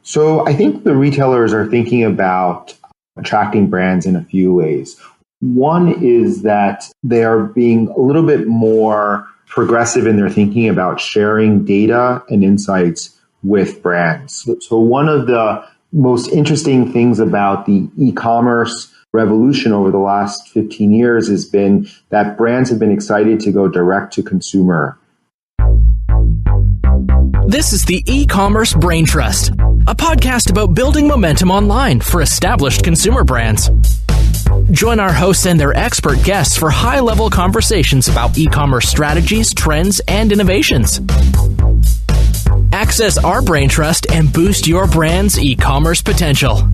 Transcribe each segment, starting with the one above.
So I think the retailers are thinking about attracting brands in a few ways. One is that they are being a little bit more progressive in their thinking about sharing data and insights with brands. So one of the most interesting things about the e-commerce revolution over the last 15 years has been that brands have been excited to go direct to consumer. This is the Ecommerce Braintrust, a podcast about building momentum online for established consumer brands. Join our hosts and their expert guests for high-level conversations about e-commerce strategies, trends, and innovations. Access our Braintrust and boost your brand's e-commerce potential.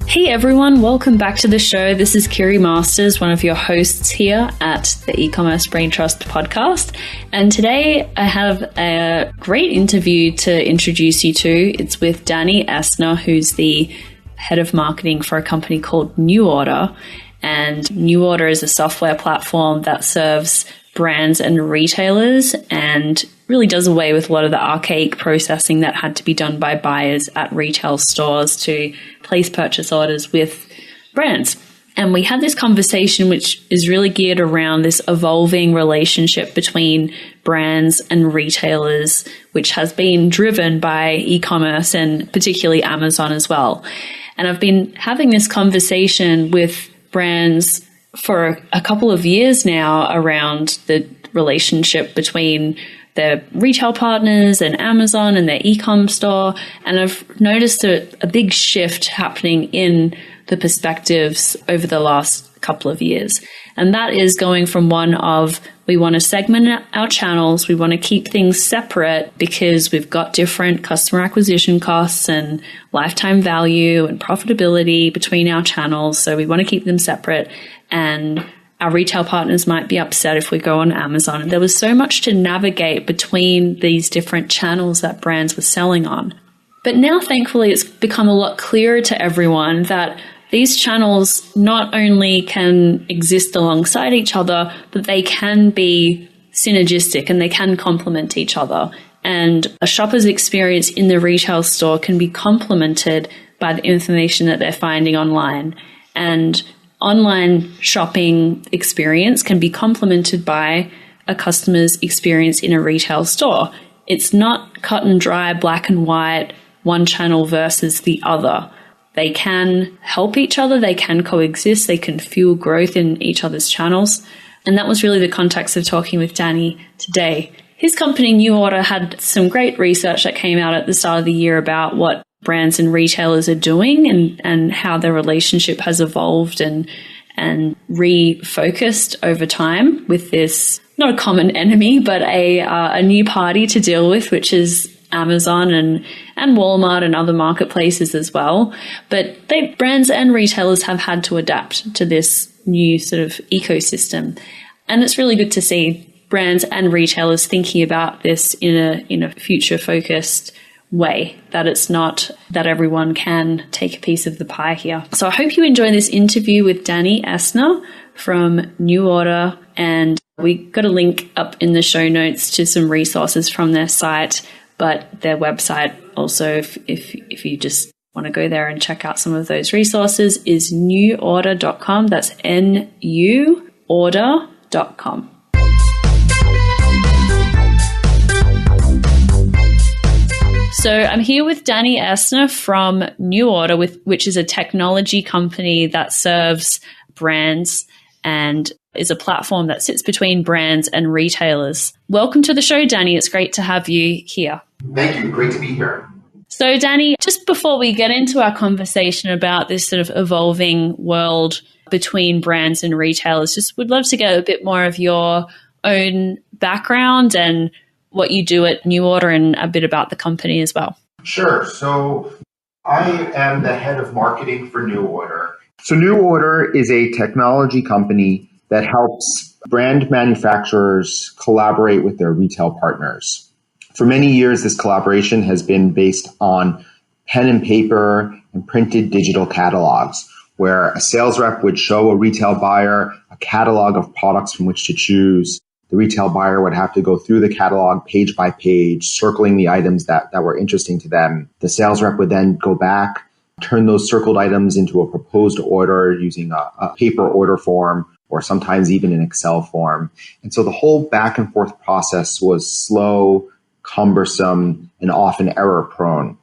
Hey everyone, welcome back to the show. This is Kiri Masters, one of your hosts here at the Ecommerce Braintrust podcast. And today I have a great interview to introduce you to. It's with Danny Essner, who's the head of marketing for a company called New Order. And New Order is a software platform that serves brands and retailers and really does away with a lot of the archaic processing that had to be done by buyers at retail stores to place purchase orders with brands. And we had this conversation, which is really geared around this evolving relationship between brands and retailers, which has been driven by e-commerce and particularly Amazon as well. And I've been having this conversation with brands for a couple of years now around the relationship between their retail partners and Amazon and their e-com store. And I've noticed a big shift happening in the perspectives over the last couple of years. And that is going from one of, we want to segment our channels, we want to keep things separate because we've got different customer acquisition costs and lifetime value and profitability between our channels. So we want to keep them separate. And our retail partners might be upset if we go on Amazon. There was so much to navigate between these different channels that brands were selling on. But now, thankfully, it's become a lot clearer to everyone that these channels not only can exist alongside each other, but they can be synergistic and they can complement each other. And a shopper's experience in the retail store can be complemented by the information that they're finding online. And online shopping experience can be complemented by a customer's experience in a retail store. It's not cut and dry, black and white, one channel versus the other. They can help each other, they can coexist, they can fuel growth in each other's channels. And that was really the context of talking with Danny today. His company, New Order, had some great research that came out at the start of the year about what brands and retailers are doing and how their relationship has evolved and refocused over time with this, not a common enemy, but a new party to deal with, which is Amazon and Walmart and other marketplaces as well. But brands and retailers have had to adapt to this new sort of ecosystem. And it's really good to see brands and retailers thinking about this in a future-focused way, that it's not that everyone can take a piece of the pie here. So I hope you enjoy this interview with Danny Essner from New Order, and we got a link up in the show notes to some resources from their site, but their website also, if you just want to go there and check out some of those resources, is nuorder.com. That's nuorder.com. So I'm here with Danny Essner from New Order, which is a technology company that serves brands and is a platform that sits between brands and retailers. Welcome to the show, Danny. It's great to have you here. Thank you. Great to be here. So, Danny, just before we get into our conversation about this sort of evolving world between brands and retailers, just would love to get a bit more of your own background and what you do at New Order and a bit about the company as well. Sure. So I am the head of marketing for New Order. So New Order is a technology company that helps brand manufacturers collaborate with their retail partners. For many years, this collaboration has been based on pen and paper and printed digital catalogs, where a sales rep would show a retail buyer a catalog of products from which to choose. The retail buyer would have to go through the catalog page by page, circling the items that were interesting to them. The sales rep would then go back, turn those circled items into a proposed order using a paper order form, or sometimes even an Excel form. And so the whole back and forth process was slow, cumbersome, and often error prone.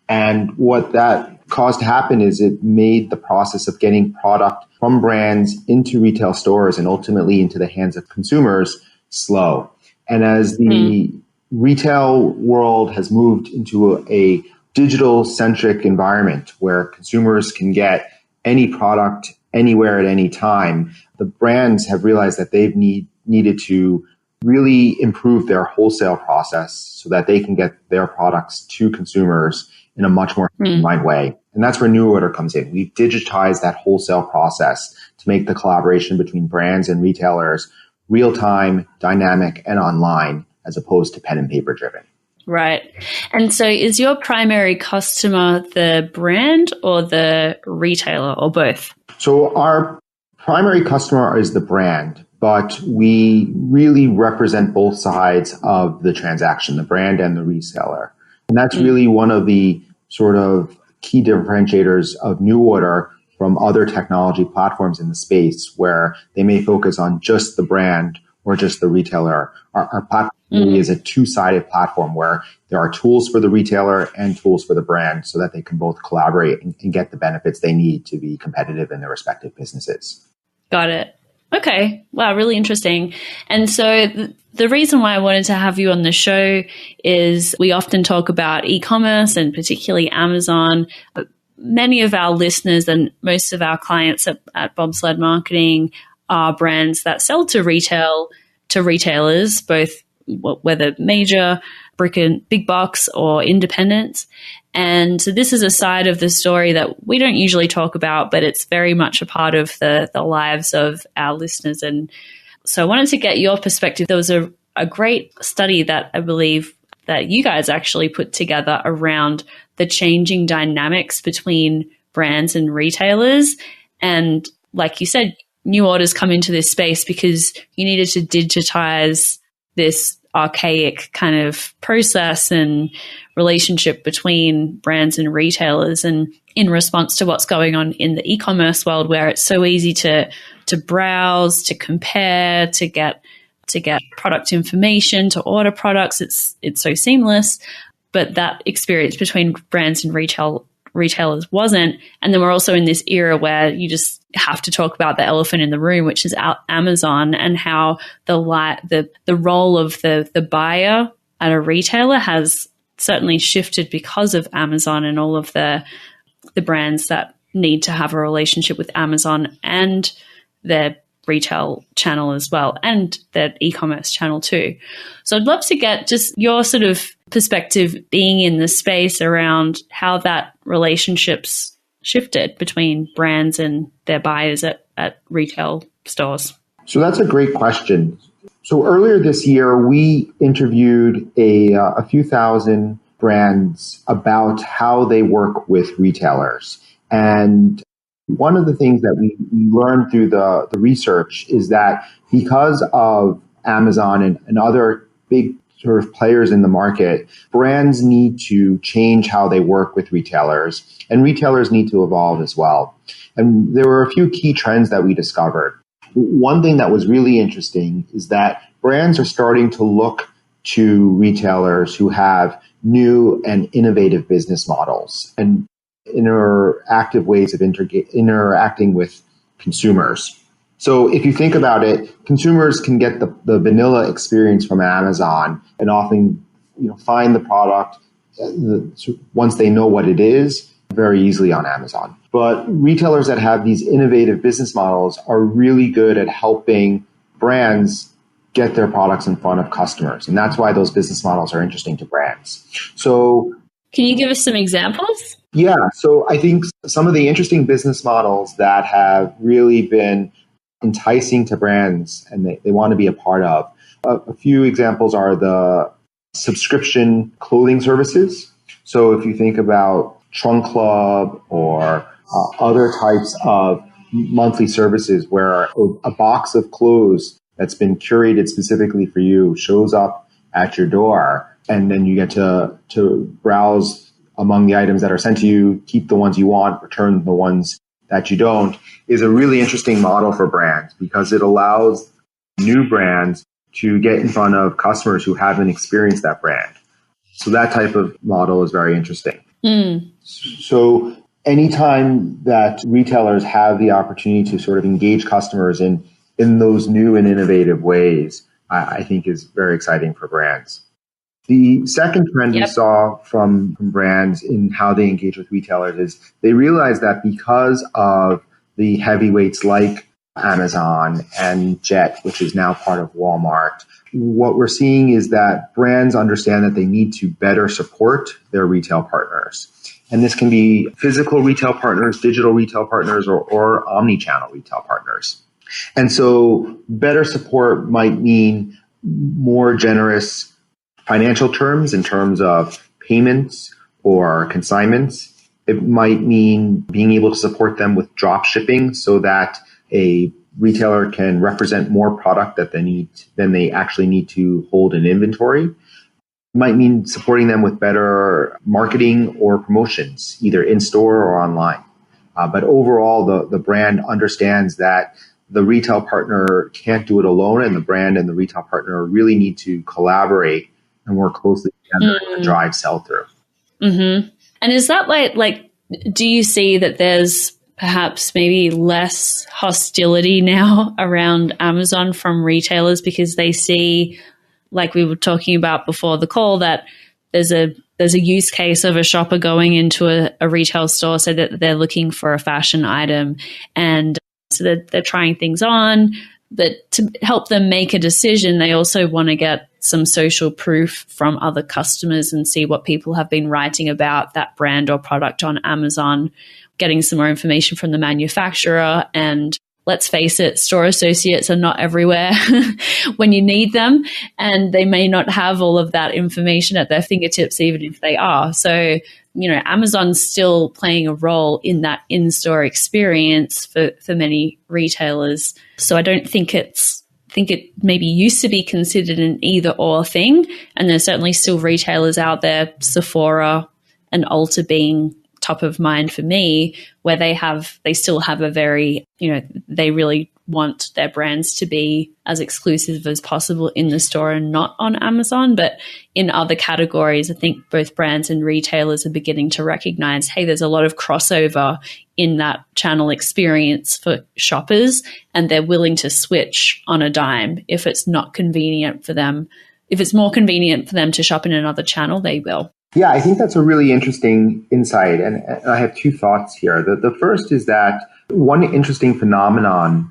And what that caused to happen is it made the process of getting product from brands into retail stores and ultimately into the hands of consumers slow. And as the retail world has moved into a digital-centric environment where consumers can get any product anywhere at any time, the brands have realized that they've needed to really improve their wholesale process so that they can get their products to consumers in a much more streamlined way. And that's where New Order comes in. We've digitized that wholesale process to make the collaboration between brands and retailers real-time, dynamic, and online, as opposed to pen and paper driven. Right. And so is your primary customer the brand or the retailer or both? So our primary customer is the brand, but we really represent both sides of the transaction, the brand and the reseller. And that's really one of the sort of key differentiators of New Order from other technology platforms in the space, where they may focus on just the brand or just the retailer. Our platform really is a two-sided platform where there are tools for the retailer and tools for the brand so that they can both collaborate and get the benefits they need to be competitive in their respective businesses. Got it. Okay. Wow, really interesting. And so the reason why I wanted to have you on the show is we often talk about e-commerce and particularly Amazon. Many of our listeners and most of our clients at Bobsled Marketing are brands that sell to retailers, both whether major, big box or independents. And so this is a side of the story that we don't usually talk about, but it's very much a part of the lives of our listeners. And so I wanted to get your perspective. There was a great study that I believe that you guys actually put together around the changing dynamics between brands and retailers. And like you said, New Order's come into this space because you needed to digitize this archaic kind of process and relationship between brands and retailers, and in response to what's going on in the e-commerce world, where it's so easy to browse, to compare, to get product information, to order products. It's so seamless, but that experience between brands and retailers wasn't. And then we're also in this era where you just have to talk about the elephant in the room, which is Amazon, and how the role of the buyer at a retailer has certainly shifted because of Amazon and all of the brands that need to have a relationship with Amazon and their retail channel as well, and their e-commerce channel too. So I'd love to get just your sort of perspective being in the space around how that relationship's shifted between brands and their buyers at retail stores. So that's a great question. So earlier this year, we interviewed a few thousand brands about how they work with retailers. And one of the things that we learned through the research is that because of Amazon and other big sort of players in the market, brands need to change how they work with retailers, and retailers need to evolve as well. And there were a few key trends that we discovered. One thing that was really interesting is that brands are starting to look to retailers who have new and innovative business models and interactive ways of interacting with consumers. So if you think about it, consumers can get the vanilla experience from Amazon and often find the product once they know what it is very easily on Amazon. But retailers that have these innovative business models are really good at helping brands get their products in front of customers. And that's why those business models are interesting to brands. So can you give us some examples? Yeah. So I think some of the interesting business models that have really been enticing to brands and they want to be a part of. A few examples are the subscription clothing services. So if you think about Trunk Club or other types of monthly services where a box of clothes that's been curated specifically for you shows up at your door, and then you get to browse among the items that are sent to you, keep the ones you want, return the ones that you don't, is a really interesting model for brands because it allows new brands to get in front of customers who haven't experienced that brand. So that type of model is very interesting. So anytime that retailers have the opportunity to sort of engage customers in those new and innovative ways, I think is very exciting for brands. The second trend we saw from brands in how they engage with retailers is they realize that because of the heavyweights like Amazon and Jet, which is now part of Walmart, what we're seeing is that brands understand that they need to better support their retail partners. And this can be physical retail partners, digital retail partners, or omni-channel retail partners. And so better support might mean more generous financial terms in terms of payments or consignments. It might mean being able to support them with drop shipping so that a retailer can represent more product that they need than they actually need to hold in inventory. It might mean supporting them with better marketing or promotions, either in store or online. But overall, the brand understands that the retail partner can't do it alone, and the brand and the retail partner really need to collaborate and work closely together to drive sell-through. Mm-hmm. And is that like, do you see that there's perhaps maybe less hostility now around Amazon from retailers because they see, like we were talking about before the call, that there's a use case of a shopper going into a retail store so that they're looking for a fashion item, and so they're trying things on, but to help them make a decision, they also want to get some social proof from other customers and see what people have been writing about that brand or product on Amazon, getting some more information from the manufacturer. And let's face it, store associates are not everywhere when you need them, and they may not have all of that information at their fingertips, even if they are. So, Amazon's still playing a role in that in-store experience for many retailers. So I don't think it maybe used to be considered an either or thing. And there's certainly still retailers out there, Sephora and Ulta being top of mind for me, where they still have a very, they really want their brands to be as exclusive as possible in the store and not on Amazon. But in other categories, I think both brands and retailers are beginning to recognize, hey, there's a lot of crossover in that channel experience for shoppers, and they're willing to switch on a dime if it's not convenient for them. If it's more convenient for them to shop in another channel, they will. Yeah, I think that's a really interesting insight. And I have two thoughts here. The first is that one interesting phenomenon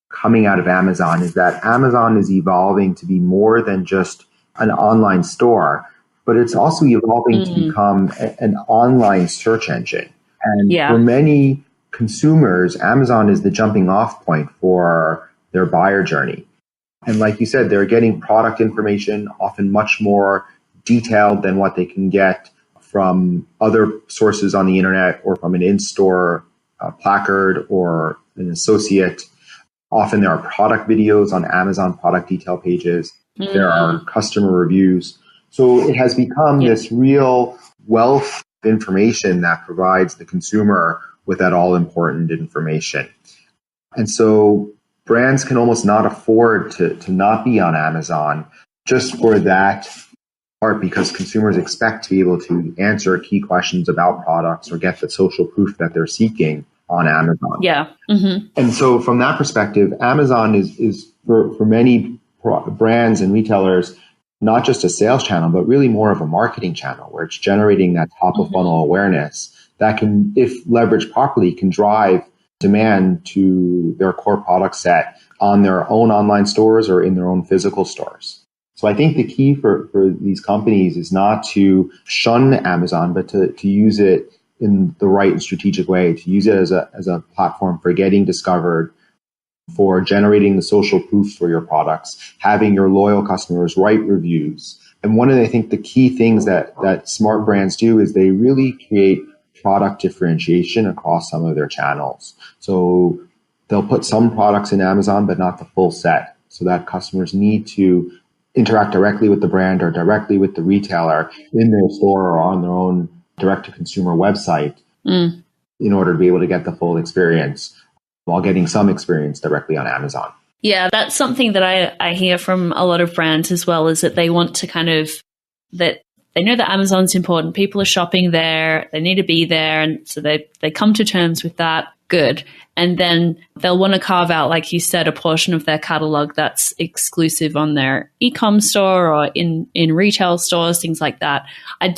coming out of Amazon is that Amazon is evolving to be more than just an online store, but it's also evolving to become an online search engine. And for many consumers, Amazon is the jumping off point for their buyer journey. And like you said, they're getting product information often much more detailed than what they can get from other sources on the internet or from an in-store placard or an associate. Often there are product videos on Amazon product detail pages. There are customer reviews. So it has become this real wealth of information that provides the consumer with that all-important information. And so brands can almost not afford to not be on Amazon just for that part, because consumers expect to be able to answer key questions about products or get the social proof that they're seeking on Amazon. Yeah. Mm-hmm. And so from that perspective, Amazon is for many brands and retailers, not just a sales channel, but really more of a marketing channel where it's generating that top of funnel awareness that can, if leveraged properly, can drive demand to their core product set on their own online stores or in their own physical stores. So I think the key for these companies is not to shun Amazon, but to use it in the right and strategic way, to use it as a platform for getting discovered, for generating the social proof for your products, having your loyal customers write reviews. And one of the, I think the key things that smart brands do is they really create product differentiation across some of their channels. So they'll put some products in Amazon, but not the full set, so that customers need to interact directly with the brand or directly with the retailer in their store or on their own direct-to-consumer website in order to be able to get the full experience while getting some experience directly on Amazon. Yeah, that's something that I hear from a lot of brands as well, is that they want to that they know that Amazon's important. People are shopping there. They need to be there. And so they come to terms with that. Good. And then they'll want to carve out, like you said, a portion of their catalog that's exclusive on their e-com store or in retail stores, things like that. I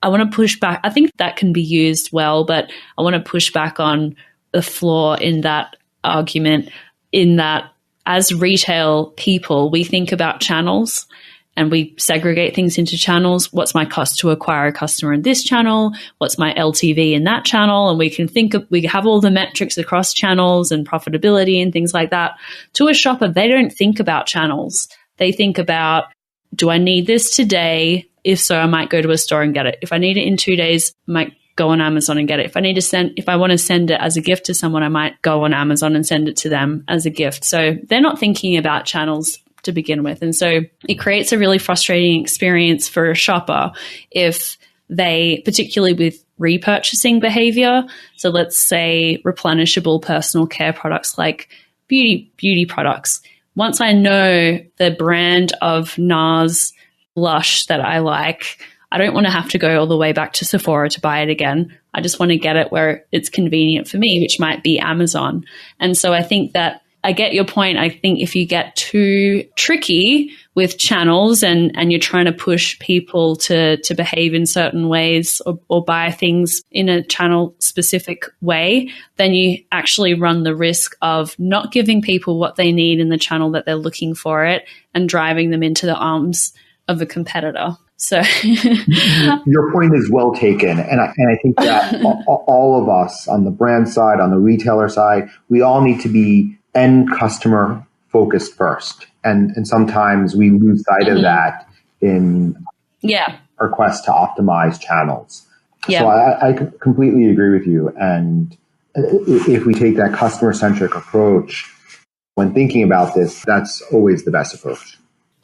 want to push back. I think that can be used well, but I want to push back on the flaw in that argument, in that as retail people, we think about channels and we segregate things into channels. What's my cost to acquire a customer in this channel? What's my LTV in that channel? And we have all the metrics across channels and profitability and things like that. To a shopper, they don't think about channels. They think about, do I need this today? If so, I might go to a store and get it. If I need it in 2 days, I might go on Amazon and get it. If I want to send it as a gift to someone, I might go on Amazon and send it to them as a gift. So they're not thinking about channels to begin with. And so it creates a really frustrating experience for a shopper if they, particularly with repurchasing behavior. So let's say replenishable personal care products like beauty products. Once I know the brand of NARS blush that I like, I don't want to have to go all the way back to Sephora to buy it again. I just want to get it where it's convenient for me, which might be Amazon. And so I think that I get your point. I think if you get too tricky with channels and you're trying to push people to behave in certain ways or buy things in a channel specific way, then you actually run the risk of not giving people what they need in the channel that they're looking for it and driving them into the arms of a competitor. So your point is well taken. And I think that all of us on the brand side, on the retailer side, we all need to be end customer focused first. And sometimes we lose sight of that in our quest to optimize channels. Yeah. So I completely agree with you. And if we take that customer centric approach when thinking about this, that's always the best approach.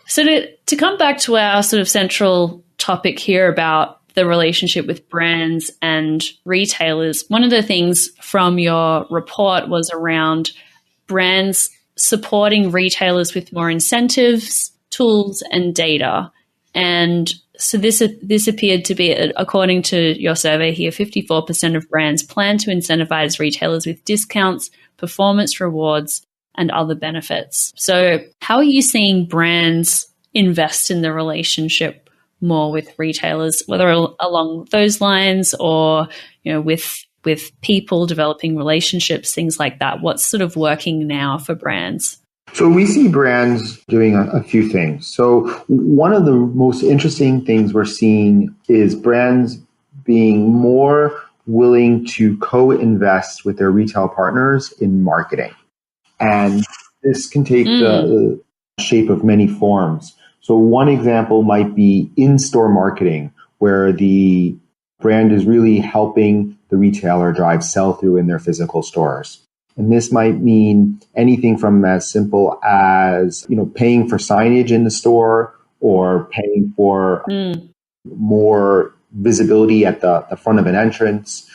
So to come back to our sort of central topic here about the relationship with brands and retailers, one of the things from your report was around brands supporting retailers with more incentives, tools, and data. And so this appeared to be, according to your survey here, 54% of brands plan to incentivize retailers with discounts, performance rewards, and other benefits. So how are you seeing brands invest in the relationship more with retailers, whether along those lines or, with people developing relationships, things like that? What's sort of working now for brands? So we see brands doing a few things. So one of the most interesting things we're seeing is brands being more willing to co-invest with their retail partners in marketing. And this can take the shape of many forms. So one example might be in-store marketing, where the brand is really helping the retailer drive sell-through in their physical stores. And this might mean anything from as simple as, paying for signage in the store or paying for more visibility at the front of an entrance,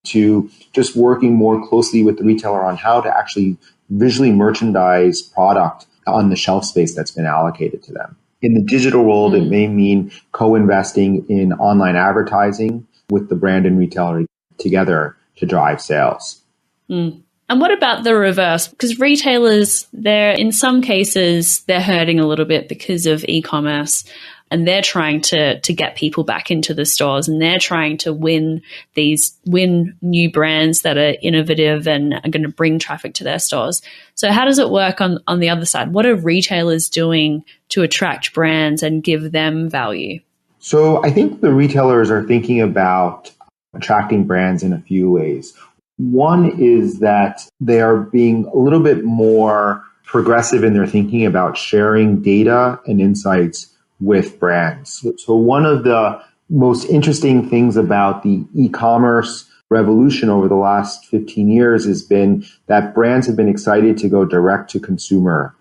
to just working more closely with the retailer on how to actually visually merchandise product on the shelf space that's been allocated to them. In the digital world, it may mean co-investing in online advertising with the brand and retailer together to drive sales. And what about the reverse? Because retailers, in some cases, they're hurting a little bit because of e-commerce, and they're trying to get people back into the stores, and they're trying to win new brands that are innovative and are going to bring traffic to their stores. So how does it work on the other side? What are retailers doing to attract brands and give them value? So I think the retailers are thinking about attracting brands in a few ways. One is that they are being a little bit more progressive in their thinking about sharing data and insights with brands. So one of the most interesting things about the e-commerce revolution over the last 15 years has been that brands have been excited to go direct to consumer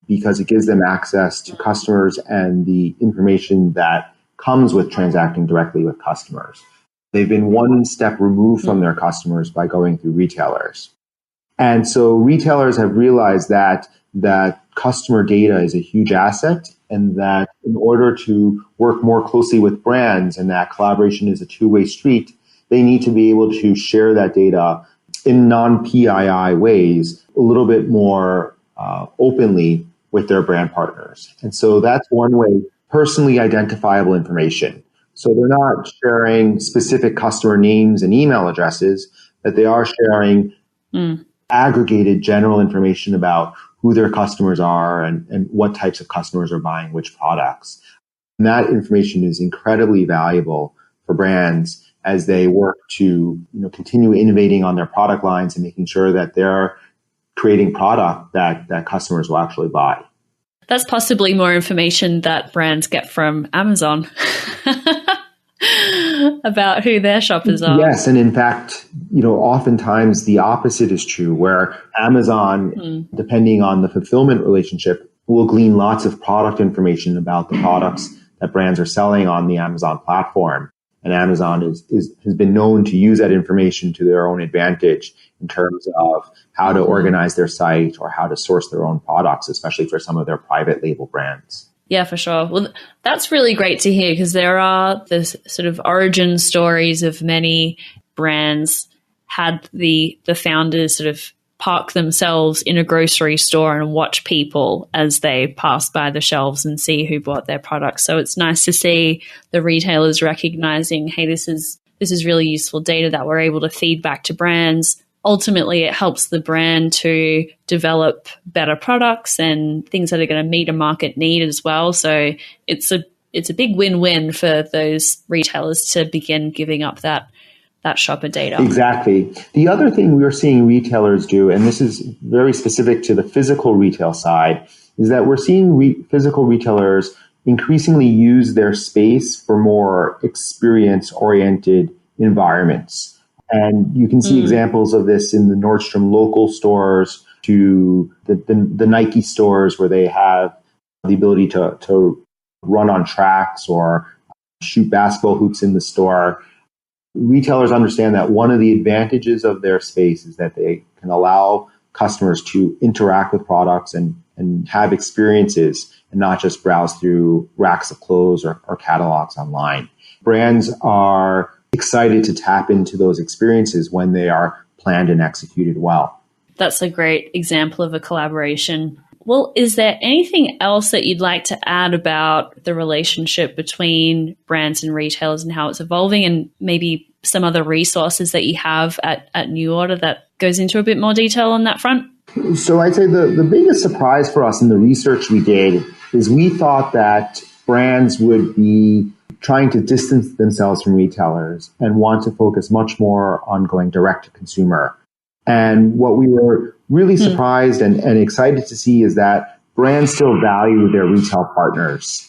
because it gives them access to customers and the information that comes with transacting directly with customers. They've been one step removed from their customers by going through retailers. And so retailers have realized that customer data is a huge asset, and that in order to work more closely with brands, and that collaboration is a two-way street, they need to be able to share that data in non-PII ways a little bit more openly with their brand partners. And so that's one way, personally identifiable information. So they're not sharing specific customer names and email addresses, but they are sharing aggregated general information about who their customers are and what types of customers are buying which products. And that information is incredibly valuable for brands as they work to continue innovating on their product lines and making sure that they're creating product that customers will actually buy. That's possibly more information that brands get from Amazon about who their shoppers are. Yes, and in fact, oftentimes the opposite is true, where Amazon, depending on the fulfillment relationship, will glean lots of product information about the products that brands are selling on the Amazon platform. And Amazon has been known to use that information to their own advantage in terms of how to organize their site or how to source their own products, especially for some of their private label brands. Yeah, for sure. Well, that's really great to hear, because there are this sort of origin stories of many brands had the founders sort of park themselves in a grocery store and watch people as they pass by the shelves and see who bought their products. So it's nice to see the retailers recognizing, hey, this is really useful data that we're able to feed back to brands. Ultimately, it helps the brand to develop better products and things that are going to meet a market need as well. So it's a big win-win for those retailers to begin giving up that shopper data. Exactly. The other thing we're seeing retailers do, and this is very specific to the physical retail side, is that we're seeing physical retailers increasingly use their space for more experience-oriented environments. And you can see examples of this in the Nordstrom local stores to the Nike stores, where they have the ability to run on tracks or shoot basketball hoops in the store. Retailers understand that one of the advantages of their space is that they can allow customers to interact with products and have experiences and not just browse through racks of clothes or catalogs online. Brands are excited to tap into those experiences when they are planned and executed well. That's a great example of a collaboration. Well, is there anything else that you'd like to add about the relationship between brands and retailers and how it's evolving, and maybe some other resources that you have at New Order that goes into a bit more detail on that front? So I'd say the biggest surprise for us in the research we did is we thought that brands would be trying to distance themselves from retailers and want to focus much more on going direct to consumer. And what we were really surprised and excited to see is that brands still value their retail partners.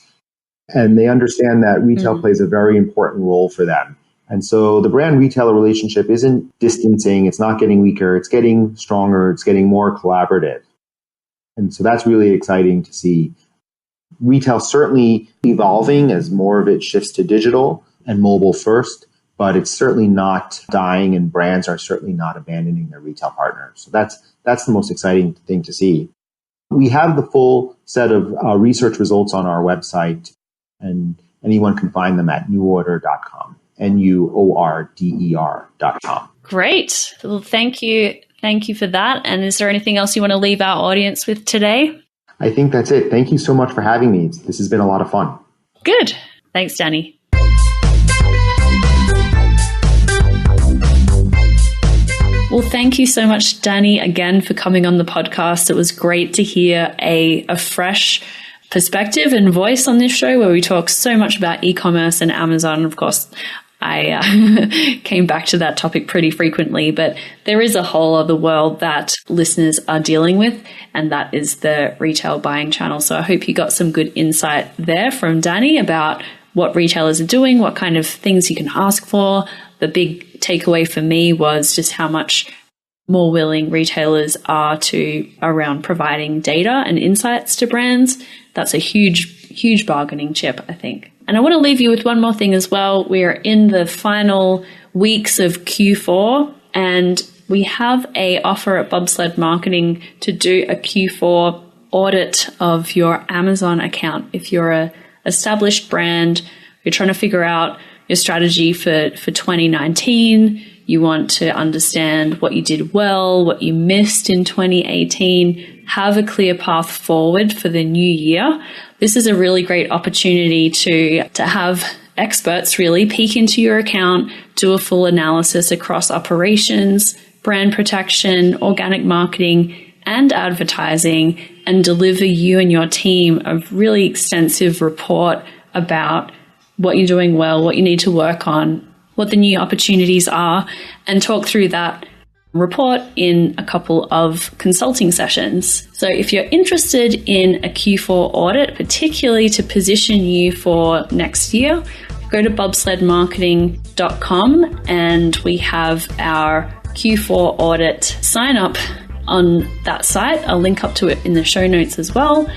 And they understand that retail plays a very important role for them. And so the brand retailer relationship isn't distancing, it's not getting weaker, it's getting stronger, it's getting more collaborative. And so that's really exciting to see. Retail certainly evolving as more of it shifts to digital and mobile first, but it's certainly not dying, and brands are certainly not abandoning their retail partners. So that's the most exciting thing to see. We have the full set of research results on our website, and anyone can find them at neworder.com, NUORDER.com. Great. Well, thank you. Thank you for that. And is there anything else you want to leave our audience with today? I think that's it. Thank you so much for having me. This has been a lot of fun. Good. Thanks, Danny. Well, thank you so much, Danny, again for coming on the podcast. It was great to hear a fresh perspective and voice on this show, where we talk so much about e-commerce and Amazon. Of course, I came back to that topic pretty frequently, but there is a whole other world that listeners are dealing with, and that is the retail buying channel. So I hope you got some good insight there from Danny about what retailers are doing, what kind of things you can ask for. The big takeaway for me was just how much more willing retailers are to around providing data and insights to brands. That's a huge bargaining chip, I think. And I want to leave you with one more thing as well. We're in the final weeks of Q4, and we have a offer at Bobsled Marketing to do a Q4 audit of your Amazon account. If you're a established brand, you're trying to figure out your strategy for 2019, you want to understand what you did well, what you missed in 2018, have a clear path forward for the new year. This is a really great opportunity to have experts really peek into your account, do a full analysis across operations, brand protection, organic marketing, and advertising, and deliver you and your team a really extensive report about what you're doing well, what you need to work on, what the new opportunities are, and talk through that report in a couple of consulting sessions. So if you're interested in a Q4 audit, particularly to position you for next year, go to bobsledmarketing.com and we have our Q4 audit sign up on that site. I'll link up to it in the show notes as well.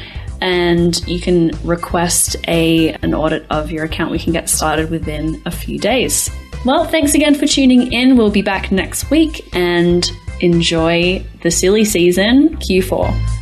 And you can request an audit of your account. We can get started within a few days. Well, thanks again for tuning in. We'll be back next week and enjoy the silly season, Q4.